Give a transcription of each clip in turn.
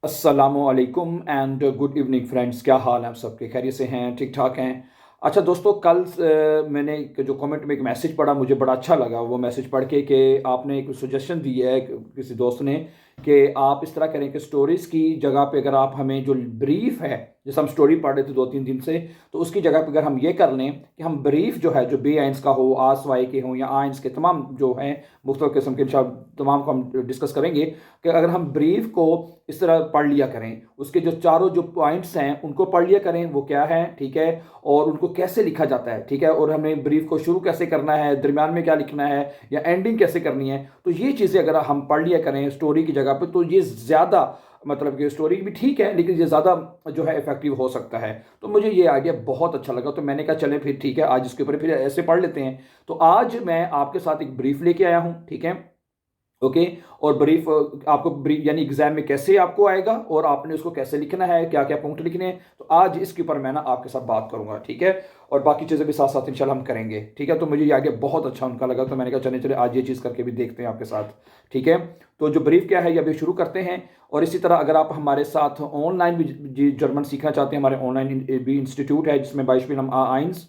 अस्सलामुअलैकुम and good evening friends. क्या हाल है आप सबके? खैरियत से हैं? ठीक ठाक हैं? अच्छा दोस्तों, कल मैंने जो कमेंट में एक मैसेज पढ़ा, मुझे बड़ा अच्छा लगा वो मैसेज पढ़ के कि आपने एक सजेशन दी है किसी दोस्त ने कि आप इस तरह करें कि स्टोरीज़ की जगह पे अगर आप हमें जो ब्रीफ है, जैसे हम स्टोरी पढ़ रहे थे 2-3 दिन से, तो उसकी जगह पे अगर हम ये कर लें कि हम ब्रीफ जो है, जो बे आइंस का हो, आस वाई के हों या आइंस के, तमाम जो हैं मुख्तलिफ किस्म के तमाम को हम डिस्कस करेंगे कि अगर हम ब्रीफ को इस तरह पढ़ लिया करें, उसके जो चारों जो पॉइंट्स हैं उनको पढ़ लिया करें, वो क्या है, ठीक है, और उनको कैसे लिखा जाता है, ठीक है, और हमें ब्रीफ को शुरू कैसे करना है, दरमियान में क्या लिखना है या एंडिंग कैसे करनी है। तो ये चीज़ें अगर हम पढ़ लिया करें स्टोरी की जगह पर, तो ये ज़्यादा, मतलब कि स्टोरी भी ठीक है लेकिन ये ज़्यादा जो है इफेक्टिव हो सकता है। तो मुझे ये आइडिया बहुत अच्छा लगा, तो मैंने कहा चलें फिर ठीक है, आज इसके ऊपर फिर ऐसे पढ़ लेते हैं। तो आज मैं आपके साथ एक ब्रीफ लेके आया हूँ, ठीक है, ओके। और ब्रीफ आपको ब्रीफ यानी एग्जाम में कैसे आपको आएगा और आपने उसको कैसे लिखना है, क्या क्या पॉइंट लिखने हैं, तो आज इसके ऊपर मैं ना आपके साथ बात करूंगा, ठीक है। और बाकी चीज़ें भी साथ साथ इंशाल्लाह हम करेंगे, ठीक है। तो मुझे ये आइडिया बहुत अच्छा उनका लगा, तो मैंने कहा चले चले आज ये चीज़ करके भी देखते हैं आपके साथ, ठीक है। तो जो ब्रीफ क्या है ये अभी शुरू करते हैं। और इसी तरह अगर आप हमारे साथ ऑनलाइन भी जर्मन सीखना चाहते हैं, हमारे ऑनलाइन भी इंस्टीट्यूट है जिसमें बाइशबिल हम आइंस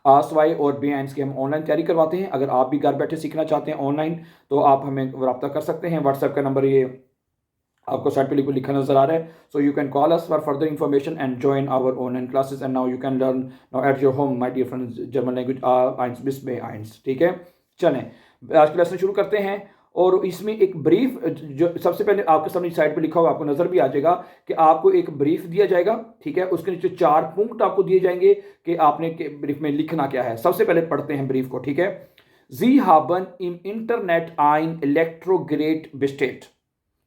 आसवाई और बी आइंस की हम ऑनलाइन तैयारी करवाते हैं। अगर आप भी घर बैठे सीखना चाहते हैं ऑनलाइन, तो आप हमें रब्ता कर सकते हैं। व्हाट्सएप का नंबर ये आपको साइड पे लिखा नजर आ रहा है। So you can call us for further information and join our online classes and now you can learn now at your home my dear friends German language आइंस बिस बे आइंस, ठीक है। चलें आज का लेसन शुरू करते हैं। और इसमें एक ब्रीफ, जो सबसे पहले आपके सामने साइड पे लिखा हुआ आपको नजर भी आ जाएगा कि आपको एक ब्रीफ दिया जाएगा, ठीक है। उसके नीचे 4 पॉइंट आपको दिए जाएंगे कि आपने ब्रीफ में लिखना क्या है। सबसे पहले पढ़ते हैं ब्रीफ को, ठीक है। जी हाबन इम इंटरनेट आइन इलेक्ट्रोग्रेट बिस्टेट,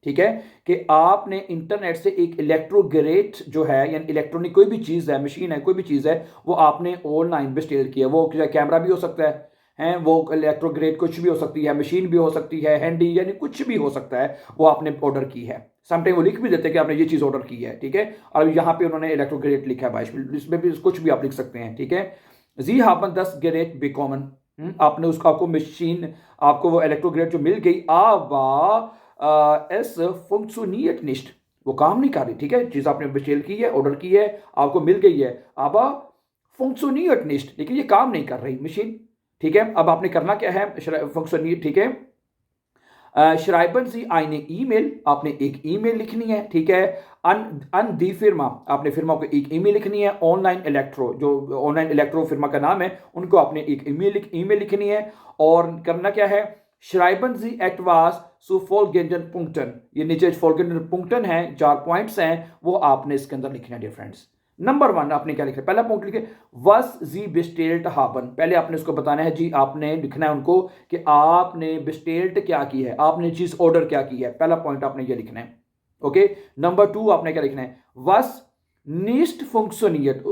ठीक है, कि आपने इंटरनेट से एक इलेक्ट्रोग्रेट जो है यानी इलेक्ट्रॉनिक कोई भी चीज़ है, मशीन है, कोई भी चीज़ है, वो आपने ऑनलाइन बेस्टेल किया। वो कैमरा भी हो सकता है, हैं वो इलेक्ट्रोग्रेड कुछ भी हो सकती है, मशीन भी हो सकती है, हैंडी यानी कुछ भी हो सकता है, वो आपने ऑर्डर की है। समटाइम वो लिख भी देते हैं कि आपने ये चीज़ ऑर्डर की है, ठीक है। और यहाँ पे उन्होंने इलेक्ट्रोग्रेड लिखा है 22, इसमें भी कुछ भी आप लिख सकते हैं, ठीक है। जी हापन 10 ग्रेट बिकॉमन, आपने उसको, आपको मशीन, आपको वो इलेक्ट्रोग्रेड जो मिल गई, एस फंक्शनियट निस्ट, वो काम नहीं कर रही, ठीक है। चीज़ आपने बेस्टेल की है, ऑर्डर की है, आपको मिल गई है, अब फंक्शनियट निस्ट, लेकिन ये काम नहीं कर रही मशीन, ठीक है। अब आपने करना क्या है, फंक्शन, ठीक है। श्राइबन सी आईने ईमेल, आपने एक ईमेल लिखनी है, ठीक है। अन दी फिर्मा, आपने फिर्मा को एक ईमेल लिखनी है। ऑनलाइन इलेक्ट्रो, जो ऑनलाइन इलेक्ट्रो फिर्मा का नाम है, उनको आपने एक ईमेल लिखनी है। और करना क्या है, श्राइबन सी एटवास सु फोलगेंडन पुंक्टन, ये नीचे फोलगेंडन पुंक्टन है, 4 पॉइंट्स हैं, वो आपने इसके अंदर लिखना है डियर फ्रेंड्स। नंबर 1 आपने क्या लिखा, पहला पॉइंट लिखे वस जी बिस्टेल्ट हाबन, पहले आपने उसको बताना है जी, आपने लिखना है उनको कि आपने बिस्टेल्ट क्या की है, आपने चीज ऑर्डर क्या की है, पहला पॉइंट आपने ये लिखना है, ओके। नंबर 2 आपने क्या लिखना है, वस नीस्ट फंक्शनियत,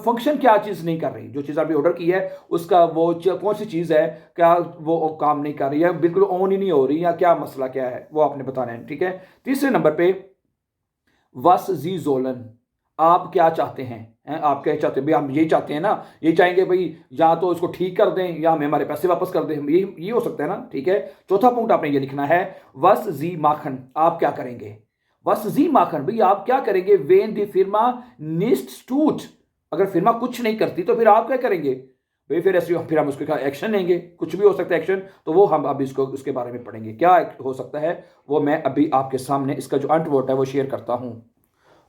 फंक्शन क्या चीज नहीं कर रही, जो चीज आपने ऑर्डर की है उसका वो कौन सी चीज है, क्या वो काम नहीं कर रही है, बिल्कुल ऑन ही नहीं हो रही, या क्या मसला क्या है, वो आपने बताना है, ठीक है। तीसरे नंबर पे वस जी जोलन, आप क्या चाहते हैं, आप क्या चाहते हैं भाई, हम यही चाहते हैं ना, यही चाहेंगे भाई, या तो इसको ठीक कर दें या हमें हमारे पैसे वापस कर दें, ये हो सकता है ना, ठीक है। चौथा पॉइंट आपने ये लिखना है, वस जी माखन, आप क्या करेंगे, वस जी माखन, भाई आप क्या करेंगे, वेन दी फिर्मा निस्ट स्टूट, अगर फिर्मा कुछ नहीं करती तो फिर आप क्या करेंगे भाई, फिर ऐसे फिर हम उसके एक्शन लेंगे, कुछ भी हो सकता है एक्शन, तो वो हम अभी इसको उसके बारे में पढ़ेंगे क्या हो सकता है, वो मैं अभी आपके सामने इसका जो अंटवर्ड है वो शेयर करता हूं।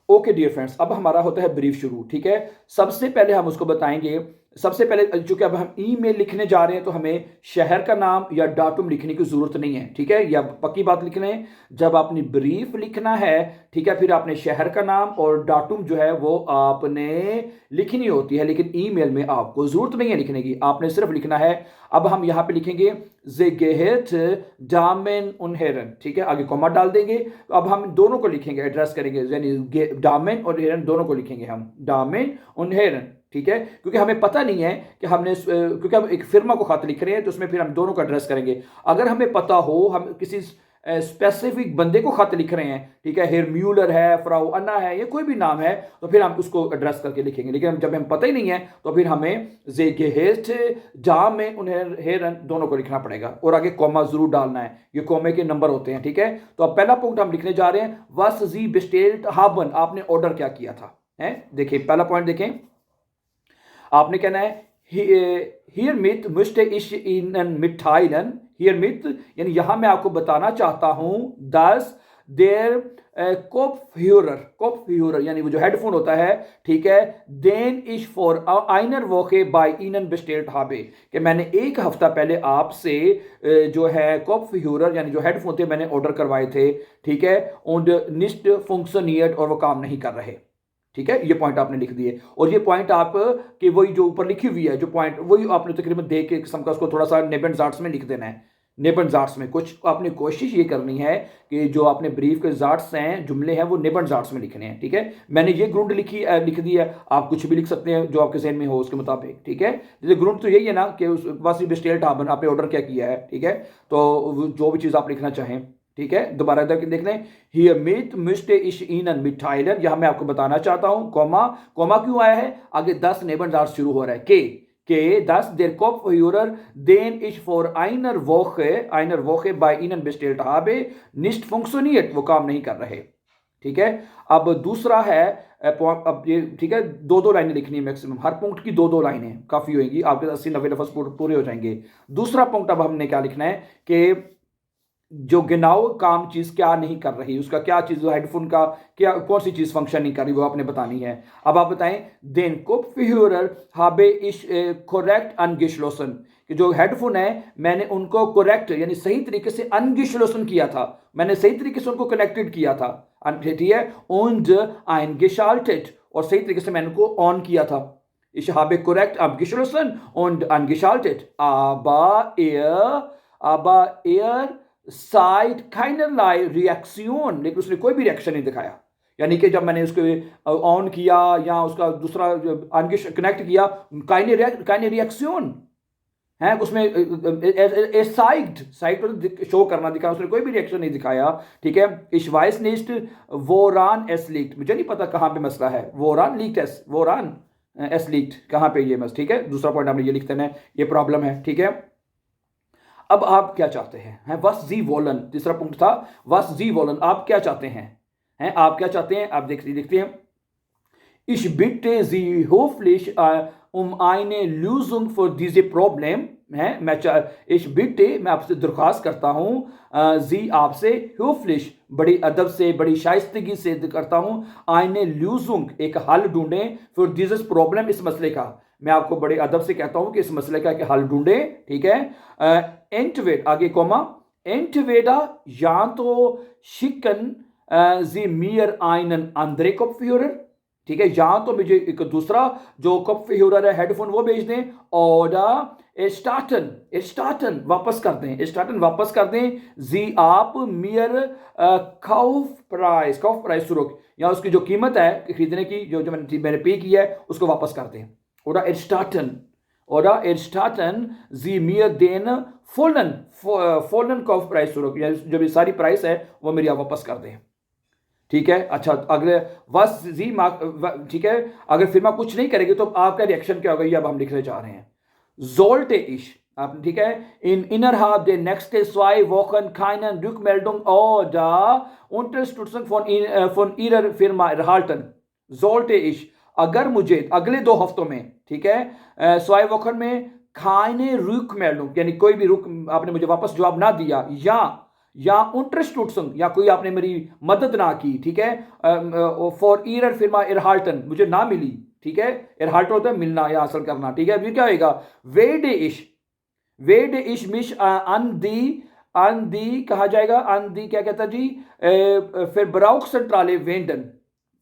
ओके डियर फ्रेंड्स, अब हमारा होता है ब्रीफ शुरू, ठीक है। सबसे पहले हम उसको बताएंगे, सबसे पहले चूंकि अब हम ईमेल लिखने जा रहे हैं तो हमें शहर का नाम या डाटुम लिखने की जरूरत नहीं है, ठीक है, या पक्की बात लिख लें, जब आपने ब्रीफ लिखना है, ठीक है, फिर आपने शहर का नाम और डाटुम जो है वो आपने लिखनी होती है, लेकिन ईमेल में आपको जरूरत नहीं है लिखने की, आपने सिर्फ लिखना है। अब हम यहां पे लिखेंगे जे गेहेट डामेन उनहेरन, ठीक है, आगे कॉमा डाल देंगे। अब हम दोनों को लिखेंगे, एड्रेस करेंगे, यानी डामेन और हेरन दोनों को लिखेंगे हम, डामेन और हेरन, ठीक है, क्योंकि हमें पता नहीं है कि हमने, क्योंकि हम एक फिर्मा को खत लिख रहे हैं तो उसमें फिर हम दोनों का एड्रेस करेंगे। अगर हमें पता हो, हम किसी स्पेसिफिक बंदे को खत लिख रहे हैं, ठीक है, हेर म्यूलर है, फ्राउ अन्ना है, ये कोई भी नाम है, तो फिर हम उसको एड्रेस करके लिखेंगे। लेकिन जब हमें पता ही नहीं है तो फिर हमें जे गेहेस्ट जहां में उन्हें हेरन दोनों को लिखना पड़ेगा और आगे कॉमा जरूर डालना है, ये कॉमे के नंबर होते हैं, ठीक है। तो अब पहला पॉइंट हम लिखने जा रहे हैं, वस जी बेस्टेल्ट हाबन, आपने ऑर्डर क्या किया था, है। देखिए पहला पॉइंट देखें, आपने कहना है हियर मिथ मुस्टे इश इन मिठाइलन, हियर मिथ यानी यहां मैं आपको बताना चाहता हूं, दस देर कोपफ्यूरर यानी वो जो हेडफोन होता है, ठीक है, देन इश फॉर आइनर वोके बाय इनन बेस्टेल्ट हाबे, कि मैंने एक हफ्ता पहले आपसे जो है कोपफ्यूरर यानी जो हेडफोन थे मैंने ऑर्डर करवाए थे, ठीक है, und nicht funktioniert और वो काम नहीं कर रहे, ठीक है। ये पॉइंट आपने लिख दिए और ये पॉइंट आप कि वही जो ऊपर लिखी हुई है जो पॉइंट वही आपने तकरीबन देख के किस्म का उसको थोड़ा सा नेबन जाट्स में लिख देना है। नेबन जाट्स में कुछ आपने कोशिश ये करनी है कि जो आपने ब्रीफ के जाट्स हैं जुमले हैं वो नेबन जाट्स में लिखने हैं, ठीक है। मैंने ये ग्रुंड लिख दी है, आप कुछ भी लिख सकते हैं जो आपके जहन में हो उसके मुताबिक, ठीक है। जैसे ग्रुंड तो यही है ना कि उस वासी बेस्टेल्ट हाबन आपने ऑर्डर क्या किया है, ठीक है, तो जो भी चीज़ आप लिखना चाहें, ठीक है। दोबारा देख लें, हियर मिथ मुस्टे इश इनन मिठाइलन, यहां मैं आपको बताना चाहता हूं, कॉमा कॉमा क्यों आया है, आगे 10 नेबन जाट्स शुरू हो रहा है, के 10 देर कोपफ्यूरर देन इश फॉर आइनर वोखे बाय इनन बेस्टेल्ट हाबे निस्ट फंक्शनियट, वो काम नहीं कर रहे, ठीक है। अब दूसरा है, अब ये ठीक है, दो लाइनें लिखनी है मैक्सिमम, हर पॉइंट की दो लाइनें काफ़ी होंगी, आपके 80-90 लफ्ज़ पूरे हो जाएंगे। दूसरा पॉइंट अब हमने क्या लिखना है कि जो गिनाओ काम चीज़ क्या नहीं कर रही, उसका क्या चीज़ हेडफोन का क्या कौन सी चीज़ फंक्शन नहीं कर रही वो आपने बतानी है। अब आप बताएं, देन कोपफ्यूरर हाबे इश कोरेक्ट अनगिशलोसन, कि जो हेडफोन है मैंने उनको कोरेक्ट यानी सही तरीके से अनगिशलोसन किया था, मैंने सही तरीके से उनको कनेक्टेड किया था, ठीक है, und eingeschaltet और सही तरीके से मैंने उनको ऑन किया था। Ich habe korrekt abgeschlossen und angeschaltet, aber er side keinerlei reaction, लेकिन उसने कोई भी रिएक्शन नहीं दिखाया, यानी कि जब मैंने उसको ऑन किया या उसका दूसरा कनेक्ट किया, काइने रिएक्शन है उसमें, साइड शो करना दिखा, उसने कोई भी रिएक्शन नहीं दिखाया, ठीक है। इस वाइस निस्ट वोरान एस लीक्ड, मुझे नहीं पता कहाँ पे मसला है, वोरान एस लीक्ड कहाँ पे ये मस, ठीक है। दूसरा पॉइंट आपने ये लिख देना है, ये प्रॉब्लम है, ठीक है। अब आप क्या चाहते हैं, वस जी वोलन, तीसरा पॉइंट था वस जी वोलन, आप क्या चाहते हैं, आप क्या चाहते हैं, आप देखते हैं, Ich bitte Sie höflich eine Lösung für diese Problem, है ich bitte मैं आपसे दरख्वास्त करता हूँ, जी आपसे, höflich बड़ी अदब से बड़ी शाइस्तगी से करता हूँ, eine Lösung एक हल ढूंढें, für dieses Problem इस मसले का, मैं आपको बड़े अदब से कहता हूं कि इस मसले का हल ढूंढे, ठीक है। एंटवेड आगे कॉमा, एंटवेडा या तो शिकन जी मियर आइनन आंद्रे कोपफ्यूरर, ठीक है, या तो मुझे एक दूसरा जो कोपफ्यूरर है हेडफोन वो भेज दें, और स्टार्टन वापस कर दें, जी आप मियर काउफ प्राइस सुरुक, या उसकी जो कीमत है खरीदने की जो मैंने पे किया है उसको वापस कर दें, oder erstatten Sie mir den vollen Kaufpreis zurück, जो भी सारी प्राइस है वो मेरी आप वापस कर दें, ठीक है। अच्छा अगले वस जी ठीक है, अगर फिर कुछ नहीं करेगी तो आपका रिएक्शन क्या होगा, ये अब हम लिखने जा रहे हैं, sollte ich, आप ठीक है, innerhalb der nächsten 2 Wochen keine Rückmeldung oder Unterstützung von Ihrer Firma erhalten, sollte ich, अगर मुझे अगले 2 हफ्तों में, ठीक है, 2 वोखन में खाने रुक मेल्डुंग यानी कोई भी रुक आपने मुझे वापस जवाब ना दिया, या unterstützung या कोई आपने मेरी मदद ना की, ठीक है, फॉर ईरर फिरमा इरहाल्टन मुझे ना मिली, ठीक है, इरहाल्टन होता है मिलना या हासिल करना, ठीक है। ये क्या होगा, वेडे इश मिश अन दी कहा जाएगा, अन दी क्या कहता जी, फिर ब्राउक सेंट्राले वेंडन,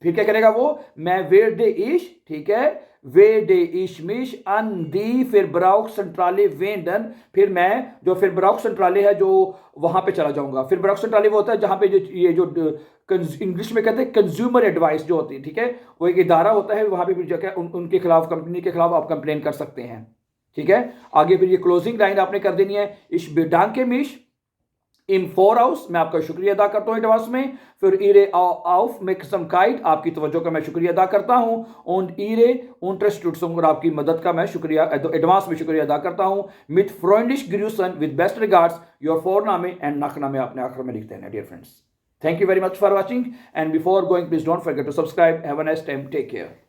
फिर क्या करेगा वो, मैं वेडे इश, ठीक है, वेडे इश मिश अन दी फिर ब्राउक सेंट्राले वेंडन, फिर मैं जो फिर ब्राउक सेंट्राले है जो वहां पे चला जाऊंगा। फिर ब्राउक सेंट्राले वो होता है जहां पे ये जो इंग्लिश में कहते हैं कंज्यूमर एडवाइस जो होती है, ठीक है, वो एक इदारा होता है, वहां पे भी जाकर उनके खिलाफ, कंपनी के खिलाफ आप कंप्लेन कर सकते हैं, ठीक है। आगे फिर ये क्लोजिंग लाइन आपने कर देनी है, इश बेडांके मिश im Voraus, मैं आपका शुक्रिया अदा करता हूँ एडवांस में. Für Ihre Aufmerksamkeit, आपकी तवज्जो का मैं शुक्रिया अदा करता हूँ. Und Ihre Unterstützung, और आपकी मदद का मैं शुक्रिया एडवांस में शुक्रिया अदा करता हूँ. Mit freundlich grüßen, with best regards, your Vorname and Nachname आपने आखिर में लिखते हैं, dear friends. Thank you very much for watching, and before going, please don't forget to subscribe. Have a nice time. Take care.